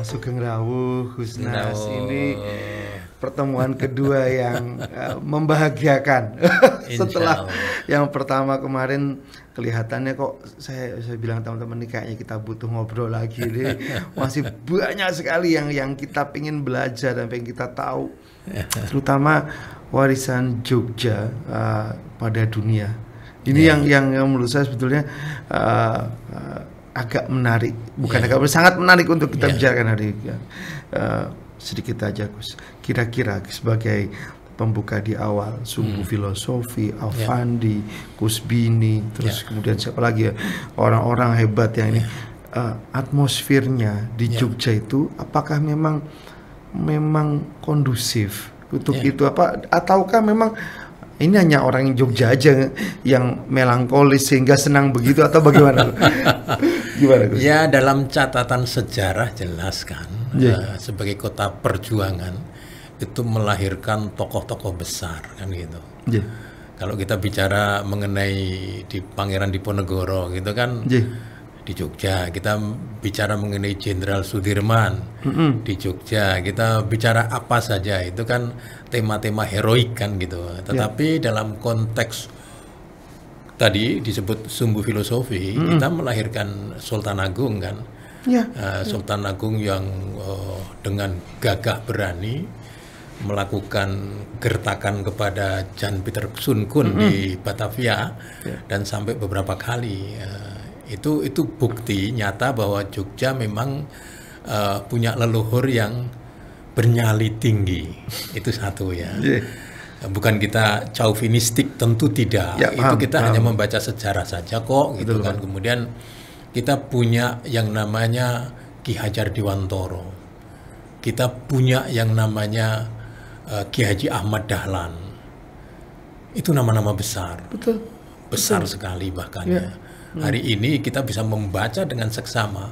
Sugeng Rawuh, Gusnas. Rawuh. Ini pertemuan kedua yang membahagiakan. Setelah yang pertama kemarin kelihatannya kok saya bilang teman-teman nih kayaknya kita butuh ngobrol lagi nih. Masih banyak sekali yang kita pengen belajar dan pengen kita tahu. Terutama warisan Jogja pada dunia. Ini yang menurut saya sebetulnya agak menarik, bukan agak sangat menarik untuk kita bicarakan hari ini. Sedikit aja Gus, kira-kira sebagai pembuka di awal, Sumbu Filosofi, Affandi, Gus Bini, terus kemudian siapa lagi ya, orang-orang hebat yang ini, atmosfernya di Jogja itu apakah memang kondusif untuk itu apa, ataukah memang ini hanya orang Jogja aja yang melankolis sehingga senang begitu atau bagaimana? Gimana Gus? Ya, dalam catatan sejarah jelas kan, sebagai kota perjuangan itu melahirkan tokoh-tokoh besar kan gitu. Kalau kita bicara mengenai di Pangeran Diponegoro gitu kan, di Jogja kita bicara mengenai Jenderal Sudirman, di Jogja kita bicara apa saja itu kan tema-tema heroik kan gitu. Tetapi dalam konteks tadi disebut Sumbu Filosofi, kita melahirkan Sultan Agung kan, Sultan Agung yang dengan gagah berani melakukan gertakan kepada Jan Pieter Sun Kun di Batavia dan sampai beberapa kali. Itu bukti nyata bahwa Jogja memang punya leluhur yang bernyali tinggi. Itu satu ya. Bukan kita chauvinistik, tentu tidak. Itu kita hanya membaca sejarah saja kok gitu kan. Kemudian kita punya yang namanya Ki Hajar Dewantara. Kita punya yang namanya Ki Haji Ahmad Dahlan. Itu nama-nama besar. Besar sekali bahkan ya. Hari ini kita bisa membaca dengan seksama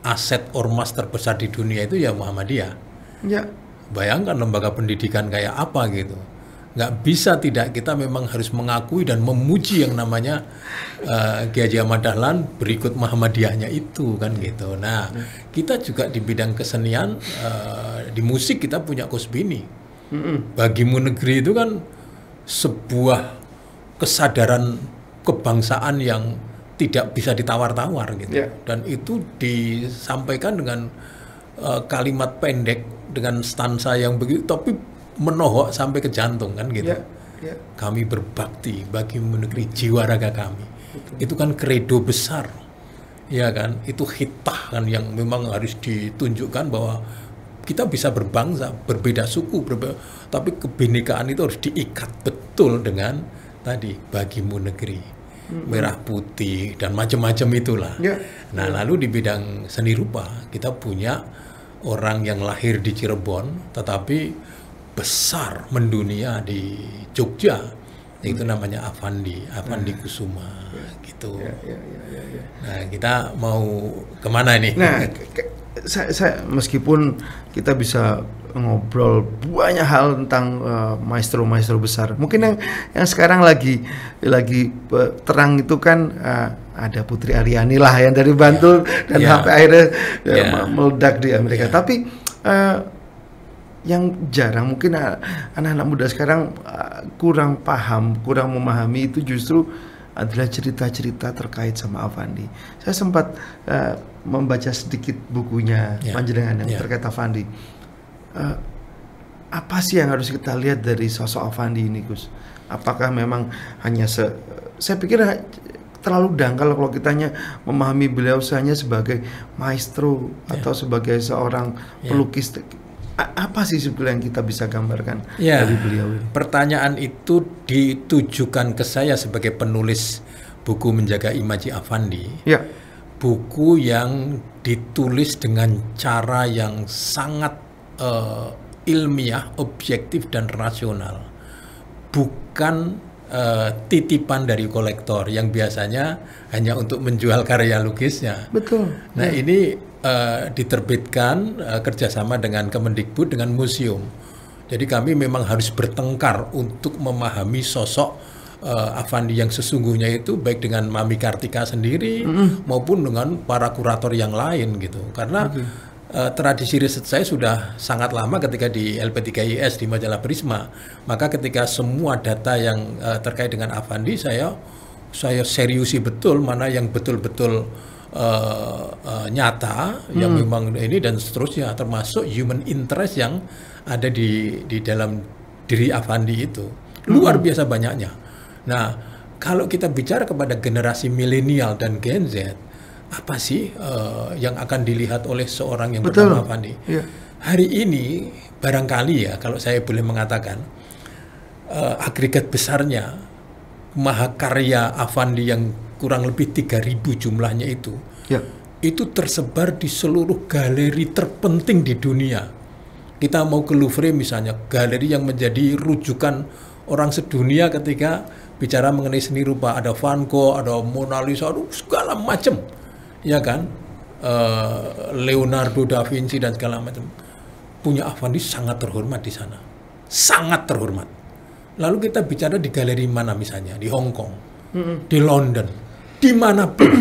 aset ormas terbesar di dunia itu ya Muhammadiyah. Bayangkan lembaga pendidikan kayak apa gitu. Nggak bisa tidak, kita memang harus mengakui dan memuji yang namanya Ki Haji Ahmad Dahlan berikut Muhammadiyahnya itu kan gitu. Nah, kita juga di bidang kesenian, di musik kita punya Gus Bini. Bagimu Negeri itu kan sebuah kesadaran kebangsaan yang tidak bisa ditawar-tawar gitu. Dan itu disampaikan dengan kalimat pendek dengan stansa yang begitu, tapi menohok sampai ke jantung kan gitu. Kami berbakti bagimu negeri, jiwa raga kami. Itu kan kredo besar, ya kan? Itu hitah kan yang memang harus ditunjukkan bahwa kita bisa berbangsa, berbeda suku, tapi kebinekaan itu harus diikat betul dengan tadi bagimu negeri. Merah putih dan macam-macam itulah. Nah, lalu di bidang seni rupa kita punya orang yang lahir di Cirebon tetapi besar mendunia di Jogja, itu namanya Affandi Kusuma gitu. Nah, kita mau kemana nih? Nah, saya meskipun kita bisa ngobrol banyak hal tentang maestro-maestro besar. Mungkin yang sekarang lagi terang itu kan ada Putri Aryani lah yang dari Bantul dan sampai akhirnya meledak di Amerika. Tapi yang jarang mungkin anak-anak muda sekarang kurang paham, kurang memahami itu justru adalah cerita-cerita terkait sama Affandi. Saya sempat membaca sedikit bukunya panjenengan yang terkait Affandi. Apa sih yang harus kita lihat dari sosok Affandi ini, Gus? Apakah memang hanya saya pikir terlalu dangkal kalau kita hanya memahami beliau hanya sebagai maestro atau sebagai seorang pelukis. Apa sih sebetulnya yang kita bisa gambarkan dari beliau ini? Pertanyaan itu ditujukan ke saya sebagai penulis buku Menjaga Imaji Affandi. Buku yang ditulis dengan cara yang sangat ilmiah, objektif dan rasional. Bukan titipan dari kolektor yang biasanya hanya untuk menjual karya lukisnya. Nah, ini diterbitkan kerjasama dengan Kemendikbud dengan museum. Jadi kami memang harus bertengkar untuk memahami sosok Affandi yang sesungguhnya itu, baik dengan Mami Kartika sendiri maupun dengan para kurator yang lain gitu. Karena tradisi riset saya sudah sangat lama ketika di LP3IS di majalah Prisma. Maka ketika semua data yang terkait dengan Affandi saya seriusi betul mana yang betul-betul nyata, yang memang ini dan seterusnya, termasuk human interest yang ada di dalam diri Affandi itu luar biasa banyaknya. Nah, kalau kita bicara kepada generasi milenial dan Gen Z, apa sih yang akan dilihat oleh seorang yang bernama Affandi? Yeah. Hari ini barangkali ya, kalau saya boleh mengatakan, agregat besarnya mahakarya Affandi yang kurang lebih 3.000 jumlahnya itu, itu tersebar di seluruh galeri terpenting di dunia. Kita mau ke Louvre misalnya, galeri yang menjadi rujukan orang sedunia ketika bicara mengenai seni rupa. Ada Van Gogh, ada Mona Lisa, segala macam. Ya kan, Leonardo da Vinci dan segala macam. Punya Affandi sangat terhormat di sana, sangat terhormat. Lalu kita bicara di galeri mana misalnya, di Hong Kong, di London, dimanapun,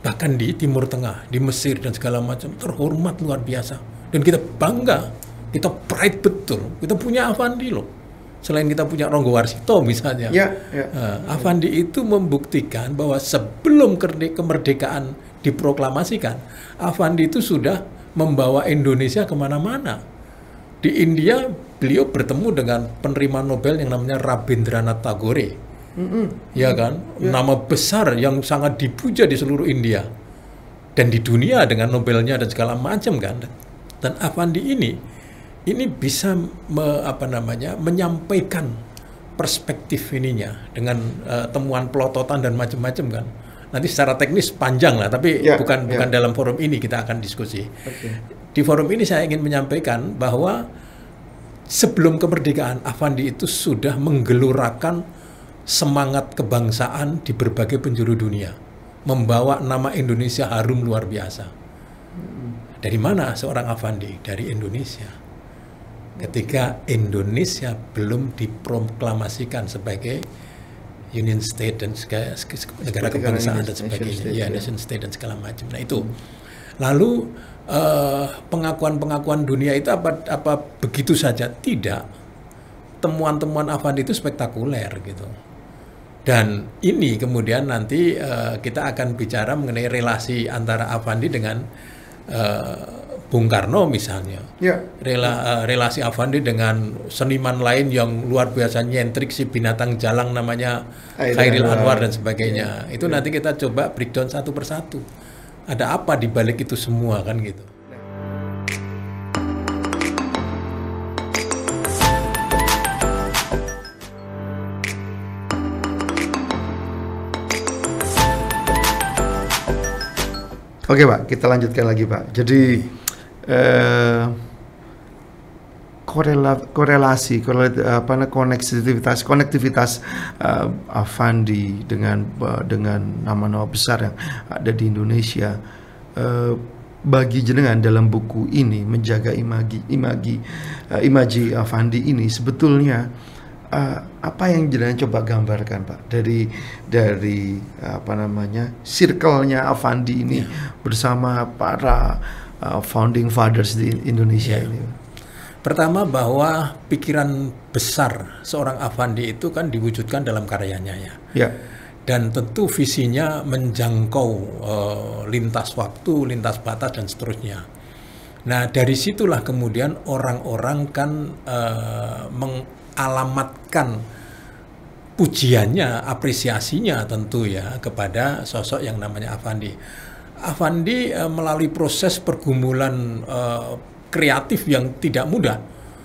bahkan di Timur Tengah, di Mesir dan segala macam, terhormat luar biasa. Dan kita bangga, kita pride betul, kita punya Affandi loh. Selain kita punya Ronggo Warsito misalnya, Affandi itu membuktikan bahwa sebelum kemerdekaan diproklamasikan, Affandi itu sudah membawa Indonesia kemana-mana. Di India, beliau bertemu dengan penerima Nobel yang namanya Rabindranath Tagore, ya kan, nama besar yang sangat dipuja di seluruh India dan di dunia dengan Nobelnya dan segala macam kan. Dan Affandi ini bisa menyampaikan perspektif ininya dengan temuan pelototan dan macam-macam kan. Nanti secara teknis panjang lah, tapi bukan dalam forum ini kita akan diskusi. Di forum ini saya ingin menyampaikan bahwa sebelum kemerdekaan Affandi itu sudah menggelurakan semangat kebangsaan di berbagai penjuru dunia, membawa nama Indonesia harum luar biasa. Dari mana seorang Affandi? Dari Indonesia. Ketika Indonesia belum diproklamasikan sebagai Union State dan negara kebangsaan dan sebagainya, nation state dan segala macam. Nah itu, lalu pengakuan dunia itu apa begitu saja? Tidak. Temuan-temuan Affandi itu spektakuler gitu. Dan ini kemudian nanti kita akan bicara mengenai relasi antara Affandi dengan Bung Karno misalnya, relasi Affandi dengan seniman lain yang luar biasa nyentrik, si binatang jalang namanya Khairil Anwar dan sebagainya. Itu nanti kita coba breakdown satu persatu. Ada apa di balik itu semua kan gitu. Oke Pak, kita lanjutkan lagi Pak. Jadi konektivitas Affandi dengan nama-nama besar yang ada di Indonesia, bagi jenengan dalam buku ini menjaga imaji Affandi ini sebetulnya apa yang jenengan coba gambarkan Pak dari circle-nya Affandi ini bersama para founding fathers di Indonesia ini? Pertama, bahwa pikiran besar seorang Affandi itu kan diwujudkan dalam karyanya ya. Dan tentu visinya menjangkau lintas waktu, lintas batas dan seterusnya. Nah dari situlah kemudian orang-orang kan mengalamatkan pujiannya, apresiasinya tentu ya kepada sosok yang namanya Affandi. Affandi melalui proses pergumulan kreatif yang tidak mudah.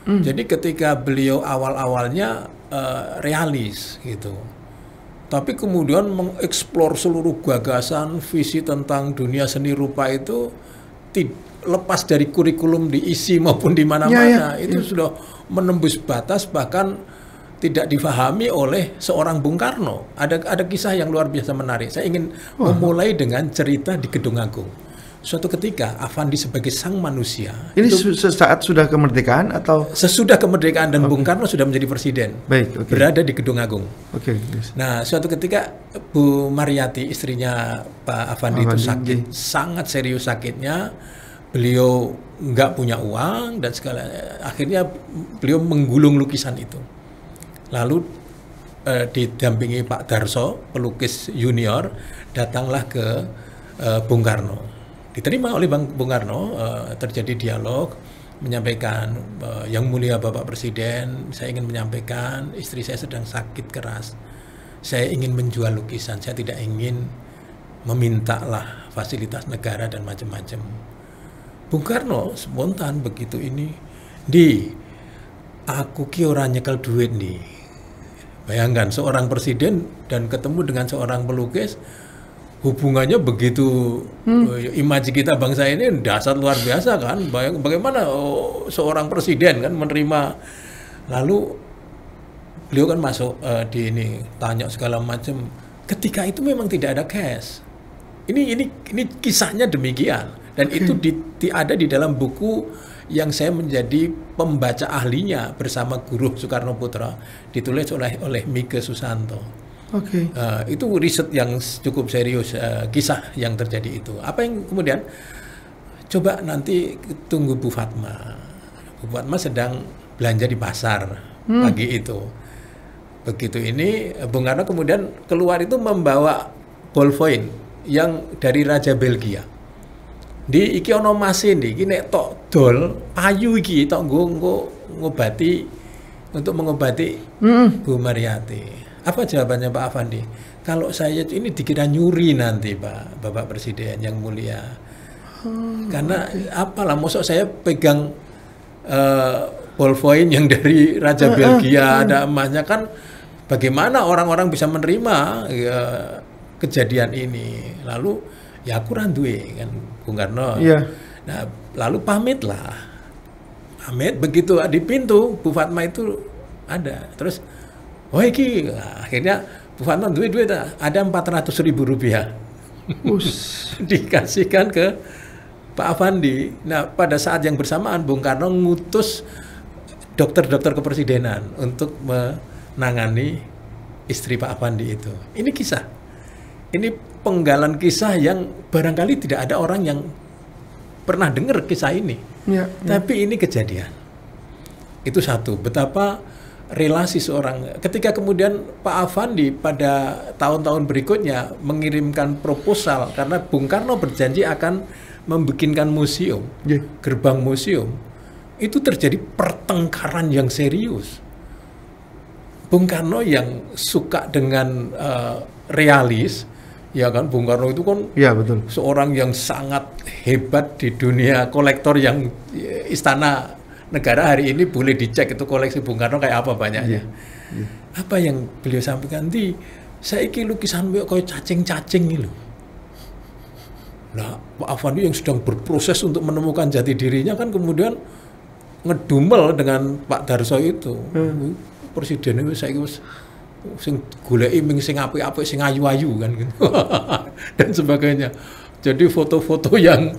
Jadi ketika beliau awal-awalnya realis gitu, tapi kemudian mengeksplor seluruh gagasan, visi tentang dunia seni rupa itu lepas dari kurikulum diisi maupun di mana-mana, itu sudah menembus batas, bahkan tidak difahami oleh seorang Bung Karno. Ada kisah yang luar biasa menarik. Saya ingin memulai dengan cerita di Gedung Agung. Suatu ketika Affandi sebagai sang manusia. Ini sesaat sudah kemerdekaan atau? Sesudah kemerdekaan dan Bung Karno sudah menjadi presiden. Baik, berada di Gedung Agung. Yes. Nah, suatu ketika Bu Mariati, istrinya Pak Affandi itu sakit, sangat serius sakitnya. beliau nggak punya uang dan segala, akhirnya beliau menggulung lukisan itu. Lalu didampingi Pak Darso, pelukis junior, datanglah ke Bung Karno. Diterima oleh Bung Karno, terjadi dialog, menyampaikan, Yang Mulia Bapak Presiden, saya ingin menyampaikan istri saya sedang sakit keras. Saya ingin menjual lukisan, saya tidak ingin memintalah fasilitas negara dan macam-macam. Bung Karno spontan begitu ini, aku ki ora nyekel duit nih. Bayangkan seorang presiden dan ketemu dengan seorang pelukis, hubungannya begitu, imaji kita bangsa ini dasar luar biasa kan. Bagaimana seorang presiden kan menerima, lalu beliau kan masuk di ini, tanya segala macam. Ketika itu memang tidak ada cash. Ini kisahnya demikian, dan itu ada di dalam buku yang saya menjadi pembaca ahlinya bersama Guru Soekarno Putra, ditulis oleh Mike Susanto. Itu riset yang cukup serius, kisah yang terjadi itu. Apa yang kemudian, coba nanti tunggu Bu Fatma. Bu Fatma sedang belanja di pasar pagi itu. Begitu ini, Bung Karno kemudian keluar itu membawa ballpoint yang dari Raja Belgia. Di iki ono masin iki nek tok dol payu iki tok ngobati, untuk mengobati Bu Mariati. Apa jawabannya Pak Afandi? Kalau saya ini dikira nyuri nanti Pak, Bapak Presiden yang mulia. Karena apalah, mosok saya pegang ballpoint yang dari Raja Belgia ada emasnya kan, bagaimana orang-orang bisa menerima kejadian ini. Lalu ya aku randuwe kan Bung Karno. Nah, lalu pamit begitu di pintu Bu Fatma itu ada. Terus iki akhirnya Bu Fatma duit ada 400.000 rupiah. Dikasihkan ke Pak Afandi. Nah, pada saat yang bersamaan Bung Karno ngutus dokter-dokter kepresidenan untuk menangani istri Pak Afandi itu. Ini kisah. Ini penggalan kisah yang barangkali tidak ada orang yang pernah dengar kisah ini. Tapi ini kejadian. Itu satu, betapa relasi seorang, ketika kemudian Pak Afandi pada tahun-tahun berikutnya mengirimkan proposal, karena Bung Karno berjanji akan membikinkan museum, gerbang museum, itu terjadi pertengkaran yang serius. Bung Karno yang suka dengan realis, ya kan, Bung Karno itu kan betul, seorang yang sangat hebat di dunia kolektor, yang Istana Negara hari ini boleh dicek itu koleksi Bung Karno kayak apa banyaknya. Apa yang beliau sampaikan, saiki lukisan kayak cacing-cacing ini loh. Nah, Pak Afandi yang sedang berproses untuk menemukan jati dirinya kan kemudian ngedumel dengan Pak Darso itu. Presiden itu saiki wis sing goleki sing apik-apik, sing ayu-ayu kan gitu. Dan sebagainya. Jadi foto-foto yang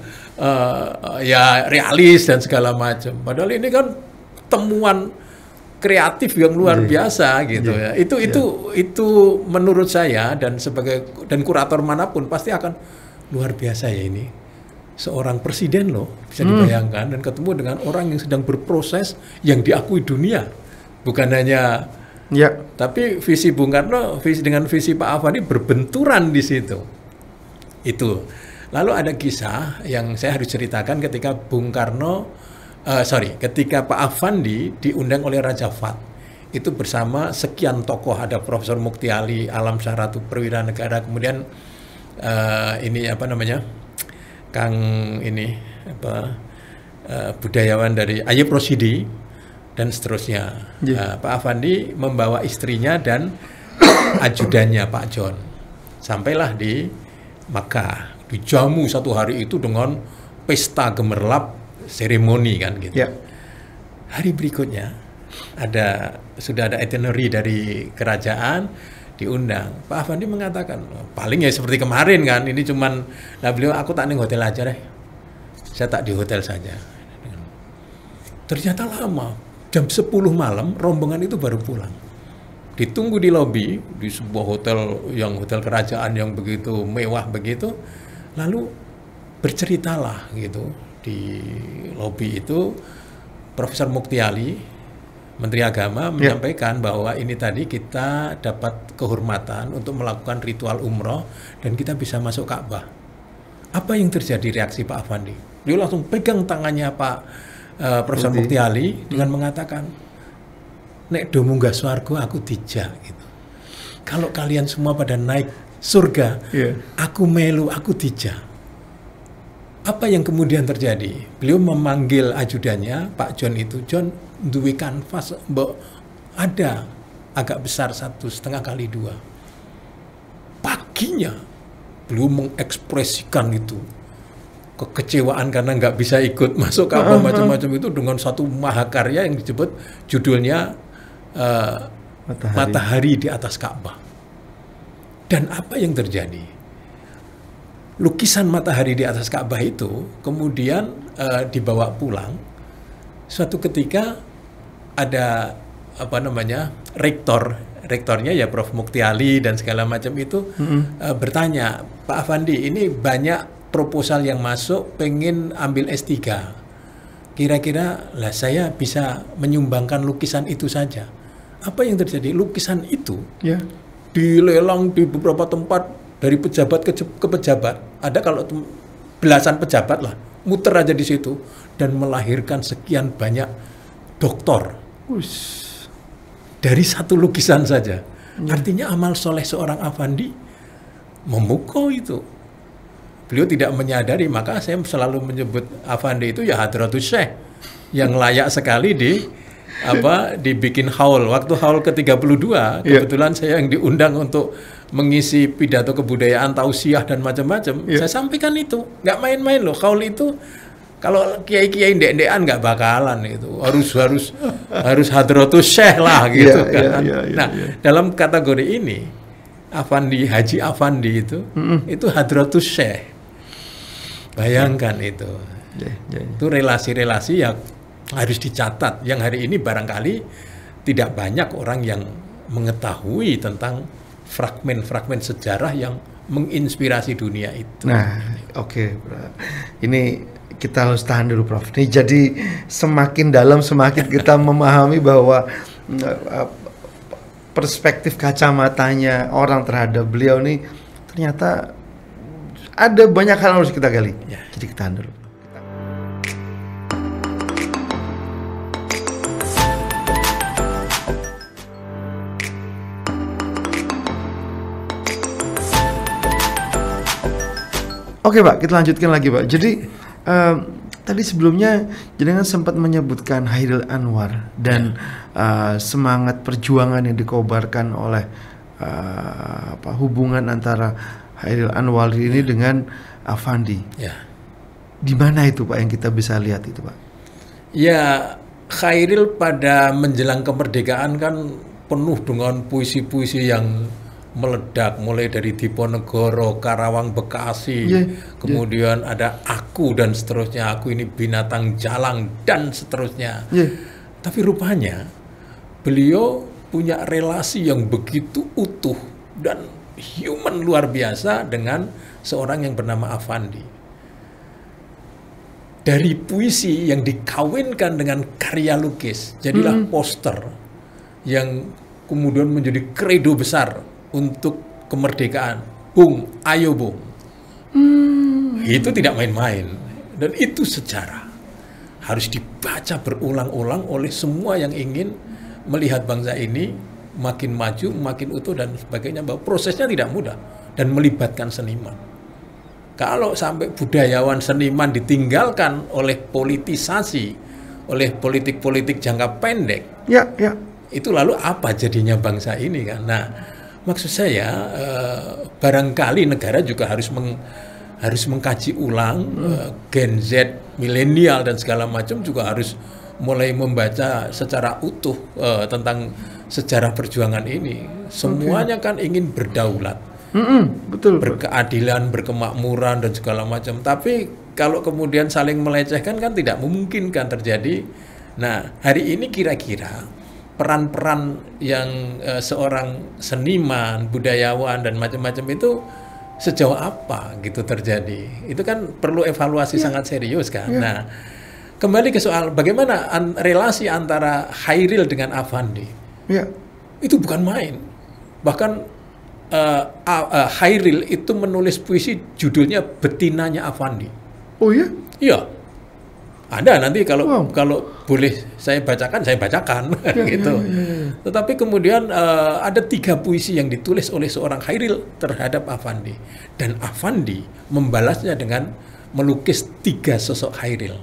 ya realis dan segala macam. Padahal ini kan temuan kreatif yang luar biasa gitu ya. Itu menurut saya, dan kurator manapun pasti akan luar biasa ya ini. Seorang presiden loh, bisa dibayangkan, dan ketemu dengan orang yang sedang berproses yang diakui dunia. Bukan hanya tapi visi Bung Karno dengan visi Pak Afandi berbenturan di situ. Itu. Lalu ada kisah yang saya harus ceritakan ketika ketika Pak Afandi diundang oleh Raja Fat. Itu bersama sekian tokoh, ada Profesor Mukti Ali, Alam Syaratu Perwira Negara, kemudian Kang budayawan dari Ayub Rosidi dan seterusnya. Pak Afandi membawa istrinya dan ajudannya Pak John. Sampailah di Makkah. Dijamu satu hari itu dengan pesta gemerlap, seremoni kan gitu. Hari berikutnya sudah ada itinerary dari kerajaan, diundang. Pak Afandi mengatakan, paling ya seperti kemarin kan, ini cuman, beliau, aku tak ning hotel aja deh. Saya tak di hotel saja. Ternyata lama, jam 10 malam rombongan itu baru pulang. Ditunggu di lobi di sebuah hotel kerajaan yang begitu mewah begitu. Lalu berceritalah gitu di lobi itu Profesor Muktiali, Menteri Agama, menyampaikan bahwa ini tadi kita dapat kehormatan untuk melakukan ritual umroh dan kita bisa masuk Ka'bah. Apa yang terjadi reaksi Pak Afandi? Dia langsung pegang tangannya Pak Profesor Muktiali dengan mengatakan, nek do munggah swarga aku dijak gitu. Kalau kalian semua pada naik surga, aku melu, aku dijak. Apa yang kemudian terjadi? Beliau memanggil ajudannya, Pak John itu, John, duwe kanvas, mbok ada agak besar 1,5 kali 2. Paginya, beliau mengekspresikan itu kekecewaan karena nggak bisa ikut masuk Ka'bah macam-macam itu dengan satu mahakarya yang disebut judulnya Matahari di atas Ka'bah. Dan apa yang terjadi? Lukisan matahari di atas Ka'bah itu kemudian dibawa pulang. Suatu ketika ada rektornya ya Prof Muktiali dan segala macam itu bertanya, Pak Afandi, ini banyak proposal yang masuk pengen ambil S3. Kira-kira lah saya bisa menyumbangkan lukisan itu saja. Apa yang terjadi? Lukisan itu dilelang di beberapa tempat dari pejabat ke pejabat. Ada kalau belasan pejabat lah, muter aja di situ dan melahirkan sekian banyak doktor. Dari satu lukisan saja. Artinya amal soleh seorang Afandi memukau itu. Beliau tidak menyadari, maka saya selalu menyebut Afandi itu ya Hadratus Syekh yang layak sekali dibikin haul. Waktu haul ke-32 kebetulan saya yang diundang untuk mengisi pidato kebudayaan, tausiah dan macam-macam. Saya sampaikan itu, nggak main-main loh. Haul itu kalau kiai-kiai ndek-ndekan nggak bakalan itu. Harus Hadratus Syekh lah gitu kan. Dalam kategori ini Afandi, Haji Afandi itu Hadratus Syekh. Bayangkan itu. Itu relasi-relasi yang harus dicatat. Yang hari ini barangkali tidak banyak orang yang mengetahui tentang fragmen-fragmen sejarah yang menginspirasi dunia itu. Nah, oke. Ini kita harus tahan dulu, Prof. Ini jadi semakin dalam semakin kita memahami bahwa perspektif kacamatanya orang terhadap beliau ini ternyata ada banyak hal yang harus kita gali. Jadi kita tahan dulu. Oke Pak, kita lanjutkan lagi Pak. Jadi tadi sebelumnya jenengan sempat menyebutkan Hairil Anwar dan semangat perjuangan yang dikobarkan oleh hubungan antara Hairil Anwar ini dengan Afandi. Di mana itu Pak yang kita bisa lihat itu Pak? Ya, Hairil pada menjelang kemerdekaan kan penuh dengan puisi-puisi yang meledak, mulai dari Diponegoro, Karawang, Bekasi, kemudian ada Aku dan seterusnya, Aku ini binatang jalang dan seterusnya. Tapi rupanya beliau punya relasi yang begitu utuh dan human luar biasa dengan seorang yang bernama Afandi. Dari puisi yang dikawinkan dengan karya lukis, jadilah poster yang kemudian menjadi kredo besar untuk kemerdekaan. Bung, ayo Bung. Itu tidak main-main. Dan itu sejarah. Harus dibaca berulang-ulang oleh semua yang ingin melihat bangsa ini makin maju, makin utuh dan sebagainya. Bahwa prosesnya tidak mudah dan melibatkan seniman. Kalau sampai budayawan seniman ditinggalkan oleh politisasi, oleh politik-politik jangka pendek, itu lalu apa jadinya bangsa ini kan? Nah, maksud saya barangkali negara juga harus mengkaji ulang Gen Z, milenial dan segala macam juga harus mulai membaca secara utuh tentang sejarah perjuangan ini. Semuanya kan ingin berdaulat. Betul. Berkeadilan, berkemakmuran dan segala macam. Tapi kalau kemudian saling melecehkan kan tidak memungkinkan terjadi. Nah, hari ini kira-kira peran-peran yang seorang seniman, budayawan dan macam-macam itu sejauh apa gitu terjadi. Itu kan perlu evaluasi sangat serius kan. Nah, kembali ke soal bagaimana relasi antara Chairil dengan Affandi. Itu bukan main. Bahkan Chairil itu menulis puisi judulnya Betinanya Affandi. Oh ya? Iya. Ada nanti kalau boleh saya bacakan gitu. Tetapi kemudian ada 3 puisi yang ditulis oleh seorang Chairil terhadap Affandi, dan Affandi membalasnya dengan melukis 3 sosok Chairil.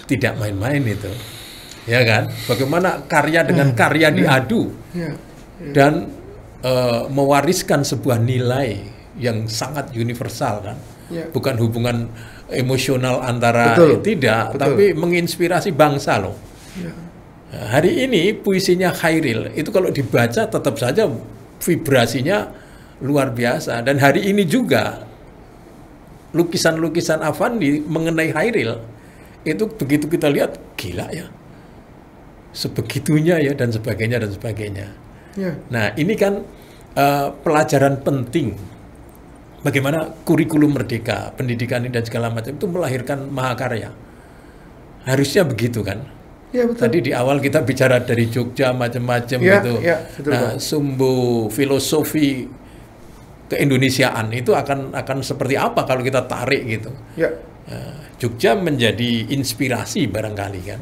Tidak main-main itu, ya kan? Bagaimana karya dengan karya diadu dan mewariskan sebuah nilai yang sangat universal kan? Bukan hubungan emosional antara tapi menginspirasi bangsa loh. Nah, hari ini puisinya Chairil itu kalau dibaca tetap saja vibrasinya luar biasa, dan hari ini juga lukisan-lukisan Affandi mengenai Chairil itu begitu kita lihat gila ya, sebegitunya ya, dan sebagainya. Nah, ini kan pelajaran penting. Bagaimana kurikulum merdeka, pendidikan ini dan segala macam itu melahirkan mahakarya. Harusnya begitu kan? Ya, betul. Tadi di awal kita bicara dari Jogja macam-macam gitu. Betul, nah, sumbu filosofi keindonesiaan itu akan seperti apa kalau kita tarik gitu. Jogja menjadi inspirasi barangkali kan.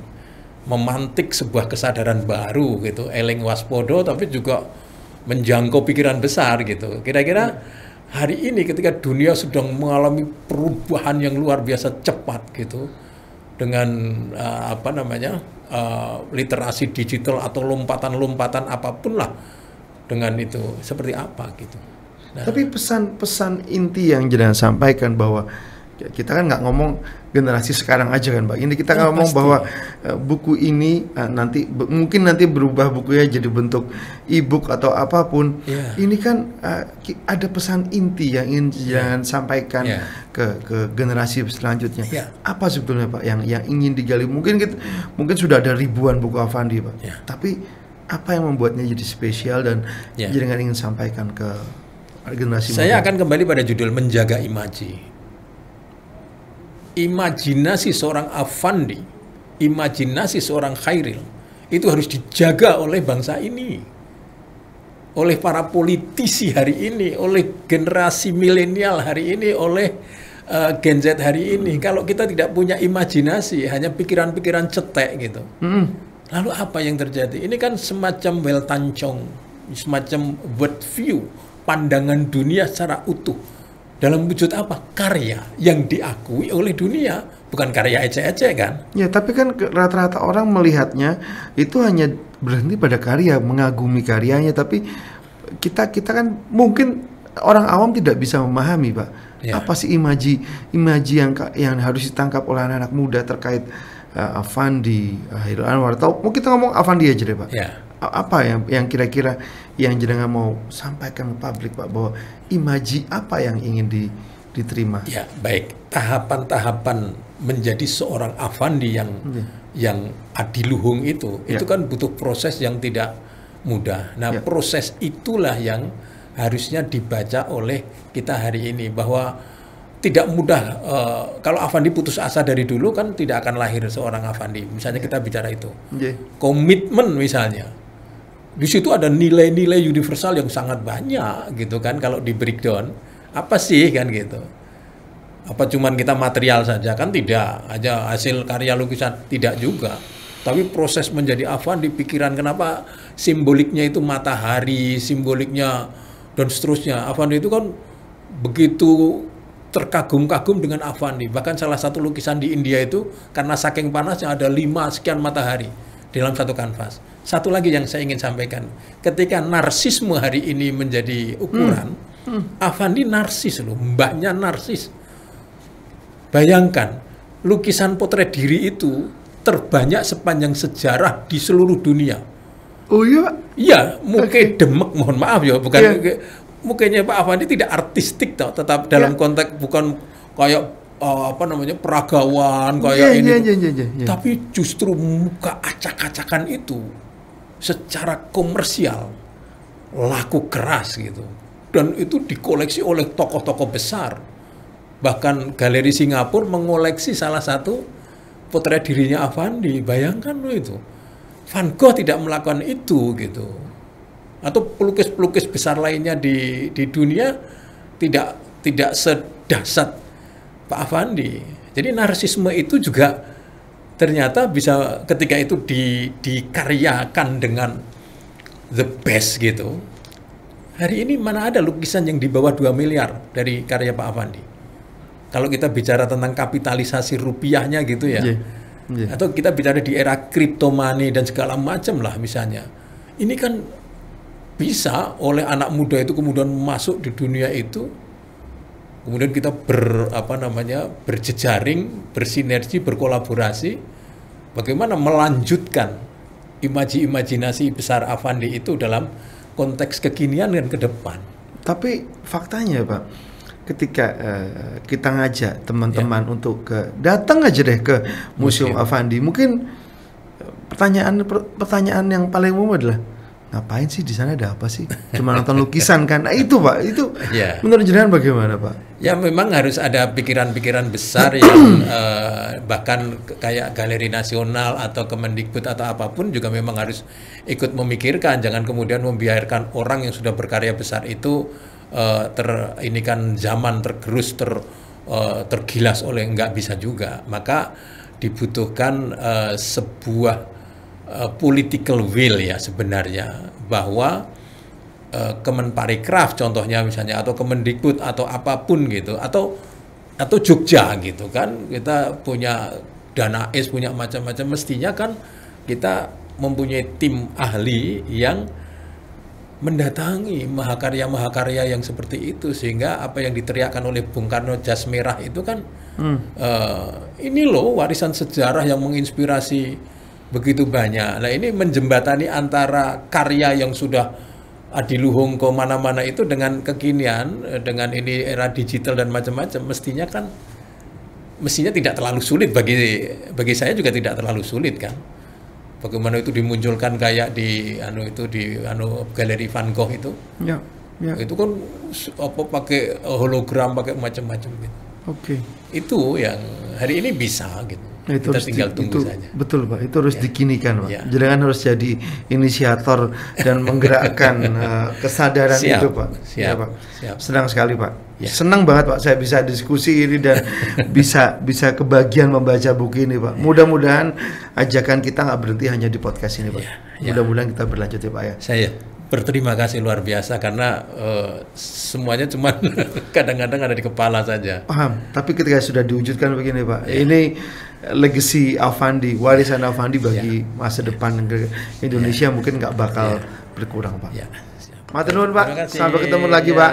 Memantik sebuah kesadaran baru gitu, eling waspodo, tapi juga menjangkau pikiran besar gitu. Kira-kira hari ini ketika dunia sedang mengalami perubahan yang luar biasa cepat gitu, dengan literasi digital atau lompatan-lompatan apapun lah, dengan itu seperti apa gitu. Nah, tapi pesan-pesan inti yang jenengan sampaikan bahwa kita kan nggak ngomong generasi sekarang aja kan, Pak. Ini kita ngomong bahwa buku ini mungkin nanti berubah bukunya jadi bentuk e-book atau apapun. Ini kan ada pesan inti yang ingin jangan sampaikan ke generasi selanjutnya. Apa sebetulnya, Pak, yang ingin digali? Mungkin sudah ada ribuan buku Affandi, Pak. Tapi apa yang membuatnya jadi spesial dan jangan ingin sampaikan ke generasi Saya akan kembali pada judul Menjaga Imaji. Imajinasi seorang Affandi, imajinasi seorang Chairil itu harus dijaga oleh bangsa ini, oleh para politisi hari ini, oleh generasi milenial hari ini, oleh Gen Z hari ini. Kalau kita tidak punya imajinasi, hanya pikiran-pikiran cetek gitu, lalu apa yang terjadi? Ini kan semacam weltanchong, semacam world view, pandangan dunia secara utuh. Dalam wujud apa? Karya yang diakui oleh dunia, bukan karya ecek-ecek kan? Ya, tapi kan rata-rata orang melihatnya itu hanya berhenti pada karya, mengagumi karyanya, tapi kita kan mungkin orang awam tidak bisa memahami, Pak. Apa sih imaji yang harus ditangkap oleh anak-anak muda terkait Affandi, Chairil Anwar, atau mungkin kita ngomong Affandi aja deh, Pak. Apa yang kira-kira yang jenengan mau sampaikan ke publik, Pak, bahwa imaji apa yang ingin diterima? Ya, baik. Tahapan-tahapan menjadi seorang Affandi yang adiluhung itu kan butuh proses yang tidak mudah. Nah, proses itulah yang harusnya dibaca oleh kita hari ini, bahwa tidak mudah. Kalau Affandi putus asa dari dulu kan tidak akan lahir seorang Affandi. Misalnya kita bicara itu. Komitmen misalnya. Di situ ada nilai-nilai universal yang sangat banyak gitu kan, kalau di breakdown. Apa sih kan gitu. Apa cuman kita material saja kan, tidak aja hasil karya lukisan, tidak juga. Tapi proses menjadi Affandi, pikiran kenapa simboliknya itu matahari, simboliknya dan seterusnya. Affandi itu kan begitu terkagum-kagum dengan Affandi. Bahkan salah satu lukisan di India itu karena saking panasnya ada 5 sekian matahari dalam satu kanvas. Satu lagi yang saya ingin sampaikan, ketika narsisme hari ini menjadi ukuran, Affandi narsis loh, mbaknya narsis. Bayangkan, lukisan potret diri itu terbanyak sepanjang sejarah di seluruh dunia. Oh iya? Iya, muka demek, mohon maaf ya, bukan mukanya Pak Affandi tidak artistik toh, tetap dalam konteks bukan kayak peragawan kayak ini. Tapi justru muka acak-acakan itu secara komersial laku keras gitu, dan itu dikoleksi oleh tokoh-tokoh besar. Bahkan Galeri Singapura mengoleksi salah satu potret dirinya Affandi. Bayangkan lo itu. Van Gogh tidak melakukan itu gitu. Atau pelukis-pelukis besar lainnya di dunia tidak sedahsyat Pak Affandi. Jadi narsisme itu juga ternyata bisa ketika itu dikaryakan dengan the best gitu. Hari ini mana ada lukisan yang di bawah 2 miliar dari karya Pak Affandi. Kalau kita bicara tentang kapitalisasi rupiahnya gitu ya. Atau kita bicara di era crypto money dan segala macam lah misalnya. Ini kan bisa oleh anak muda itu kemudian masuk di dunia itu. Kemudian kita berjejaring, bersinergi, berkolaborasi. Bagaimana melanjutkan imajinasi besar Affandi itu dalam konteks kekinian dan ke depan. Tapi faktanya Pak, ketika kita ngajak teman-teman untuk datang aja deh ke Museum Affandi, mungkin pertanyaan yang paling umum adalah ngapain sih di sana, ada apa sih? Cuma nonton lukisan kan? Nah itu Pak, itu menurut jenengan bagaimana Pak? Ya memang harus ada pikiran-pikiran besar yang bahkan kayak Galeri Nasional atau Kemendikbud atau apapun juga memang harus ikut memikirkan. Jangan kemudian membiarkan orang yang sudah berkarya besar itu ini kan zaman tergerus, tergilas oleh nggak bisa juga. Maka dibutuhkan sebuah political will ya sebenarnya, bahwa Kemenparekraf contohnya misalnya, atau Kemendikbud atau apapun gitu, atau Jogja gitu kan, kita punya Danais, punya macam-macam, mestinya kan kita mempunyai tim ahli yang mendatangi mahakarya-mahakarya yang seperti itu, sehingga apa yang diteriakkan oleh Bung Karno jas merah itu kan ini loh warisan sejarah yang menginspirasi begitu banyak. Nah ini menjembatani antara karya yang sudah adiluhung ke mana-mana itu dengan kekinian, dengan ini era digital dan macam-macam, mestinya tidak terlalu sulit, bagi saya juga tidak terlalu sulit kan. Bagaimana itu dimunculkan kayak di Galeri Van Gogh itu. Ya. Itu kan pakai hologram, pakai macam-macam gitu. Itu yang hari ini bisa gitu. Nah, kita tinggal tunggu saja. Betul Pak, itu harus dikinikan Pak. Jangan harus jadi inisiator dan menggerakkan kesadaran itu Pak. Siap. Senang sekali Pak. Senang banget Pak saya bisa diskusi ini dan bisa kebagian membaca buku ini Pak. Mudah-mudahan ajakan kita nggak berhenti hanya di podcast ini Pak. Mudah-mudahan kita berlanjut ya Pak ya. Saya berterima kasih luar biasa karena semuanya cuma kadang-kadang ada di kepala saja. Paham, tapi ketika sudah diwujudkan begini Pak, ini legacy Affandi, warisan Affandi bagi masa depan Indonesia mungkin nggak bakal berkurang Pak. Matur nuwun Pak, sampai ketemu lagi Pak.